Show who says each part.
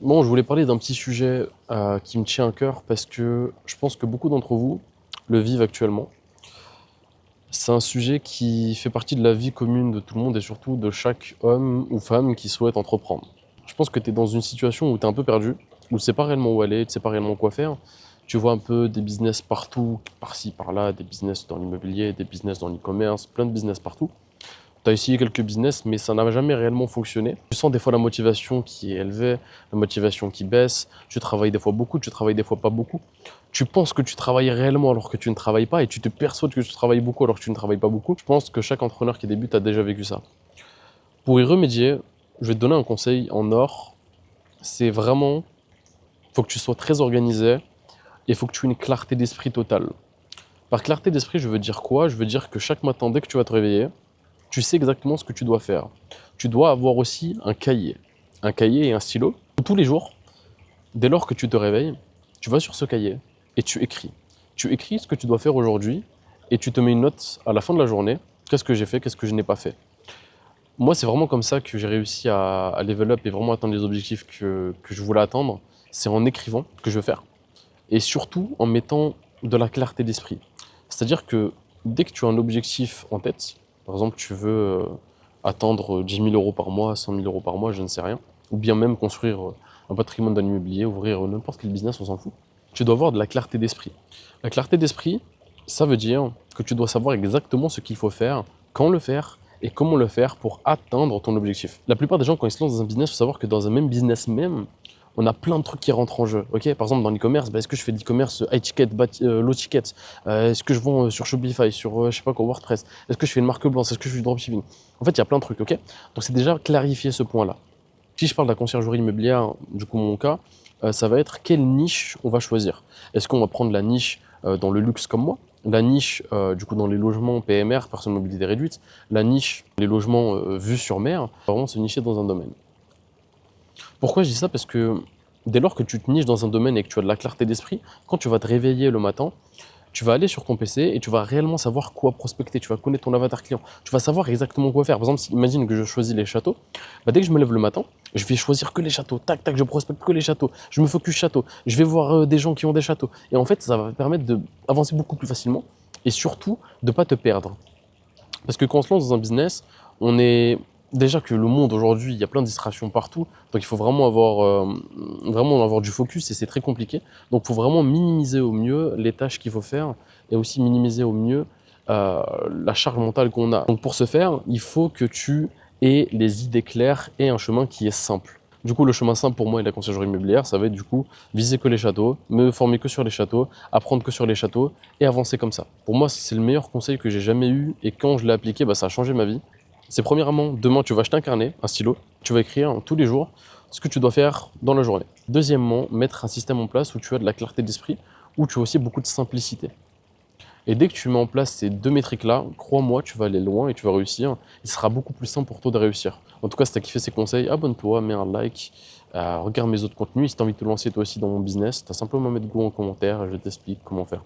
Speaker 1: Bon, je voulais parler d'un petit sujet qui me tient à cœur parce que je pense que beaucoup d'entre vous le vivent actuellement. C'est un sujet qui fait partie de la vie commune de tout le monde et surtout de chaque homme ou femme qui souhaite entreprendre. Je pense que tu es dans une situation où tu es un peu perdu, où tu ne sais pas réellement où aller, tu ne sais pas réellement quoi faire. Tu vois un peu des business partout, par-ci, par-là, des business dans l'immobilier, des business dans l'e-commerce, plein de business partout. Tu as essayé quelques business, mais ça n'a jamais réellement fonctionné. Tu sens des fois la motivation qui est élevée, la motivation qui baisse. Tu travailles des fois beaucoup, tu travailles des fois pas beaucoup. Tu penses que tu travailles réellement alors que tu ne travailles pas et tu te persuades que tu travailles beaucoup alors que tu ne travailles pas beaucoup. Je pense que chaque entrepreneur qui débute a déjà vécu ça. Pour y remédier, je vais te donner un conseil en or. C'est vraiment, il faut que tu sois très organisé et il faut que tu aies une clarté d'esprit totale. Par clarté d'esprit, je veux dire quoi? Je veux dire que chaque matin, dès que tu vas te réveiller, tu sais exactement ce que tu dois faire. Tu dois avoir aussi un cahier et un stylo. Tous les jours, dès lors que tu te réveilles, tu vas sur ce cahier et tu écris. Tu écris ce que tu dois faire aujourd'hui et tu te mets une note à la fin de la journée. Qu'est-ce que j'ai fait, qu'est-ce que je n'ai pas fait. Moi, c'est vraiment comme ça que j'ai réussi à level up et vraiment atteindre les objectifs que je voulais atteindre. C'est en écrivant ce que je veux faire et surtout en mettant de la clarté d'esprit. C'est-à-dire que dès que tu as un objectif en tête, par exemple, tu veux atteindre 10 000 euros par mois, 100 000 euros par mois, je ne sais rien, ou bien même construire un patrimoine dans l'immobilier, ouvrir n'importe quel business, on s'en fout, tu dois avoir de la clarté d'esprit. La clarté d'esprit, ça veut dire que tu dois savoir exactement ce qu'il faut faire, quand le faire et comment le faire pour atteindre ton objectif. La plupart des gens, quand ils se lancent dans un business, il faut savoir que dans un même business même, on a plein de trucs qui rentrent en jeu. Ok, par exemple, dans l'e-commerce, est-ce que je fais de l'e-commerce high ticket, low ticket? Est-ce que je vends sur Shopify, sur je sais pas quoi, WordPress? Est-ce que je fais une marque blanche? Est-ce que je fais du dropshipping? En fait, il y a plein de trucs, ok? Donc, c'est déjà clarifier ce point-là. Si je parle de la conciergerie immobilière, du coup, mon cas, ça va être quelle niche on va choisir. Est-ce qu'on va prendre la niche dans le luxe comme moi? La niche, du coup, dans les logements PMR, personnes mobilité réduite? La niche, les logements vus sur mer? On va vraiment se nicher dans un domaine. Pourquoi je dis ça? Parce que dès lors que tu te niches dans un domaine et que tu as de la clarté d'esprit, quand tu vas te réveiller le matin, tu vas aller sur ton PC et tu vas réellement savoir quoi prospecter. Tu vas connaître ton avatar client. Tu vas savoir exactement quoi faire. Par exemple, imagine que je choisis les châteaux. Dès que je me lève le matin, je vais choisir que les châteaux. Tac, tac, je prospecte que les châteaux. Je me focus château. Je vais voir des gens qui ont des châteaux. Et en fait, ça va te permettre d'avancer beaucoup plus facilement et surtout de ne pas te perdre. Parce que quand on se lance dans un business, on est déjà que le monde aujourd'hui, il y a plein de distractions partout, donc il faut vraiment avoir du focus et c'est très compliqué. Donc il faut vraiment minimiser au mieux les tâches qu'il faut faire et aussi minimiser au mieux la charge mentale qu'on a. Donc pour ce faire, il faut que tu aies les idées claires et un chemin qui est simple. Du coup, le chemin simple pour moi et la conciergerie immobilière, ça va être du coup viser que les châteaux, me former que sur les châteaux, apprendre que sur les châteaux et avancer comme ça. Pour moi, c'est le meilleur conseil que j'ai jamais eu et quand je l'ai appliqué, ça a changé ma vie. C'est premièrement, demain, tu vas acheter un carnet, un stylo, tu vas écrire tous les jours ce que tu dois faire dans la journée. Deuxièmement, mettre un système en place où tu as de la clarté d'esprit, où tu as aussi beaucoup de simplicité. Et dès que tu mets en place ces deux métriques-là, crois-moi, tu vas aller loin et tu vas réussir. Il sera beaucoup plus simple pour toi de réussir. En tout cas, si tu as kiffé ces conseils, abonne-toi, mets un like, regarde mes autres contenus. Si tu as envie de te lancer toi aussi dans mon business, tu as simplement à mettre go en commentaire et je t'explique comment faire.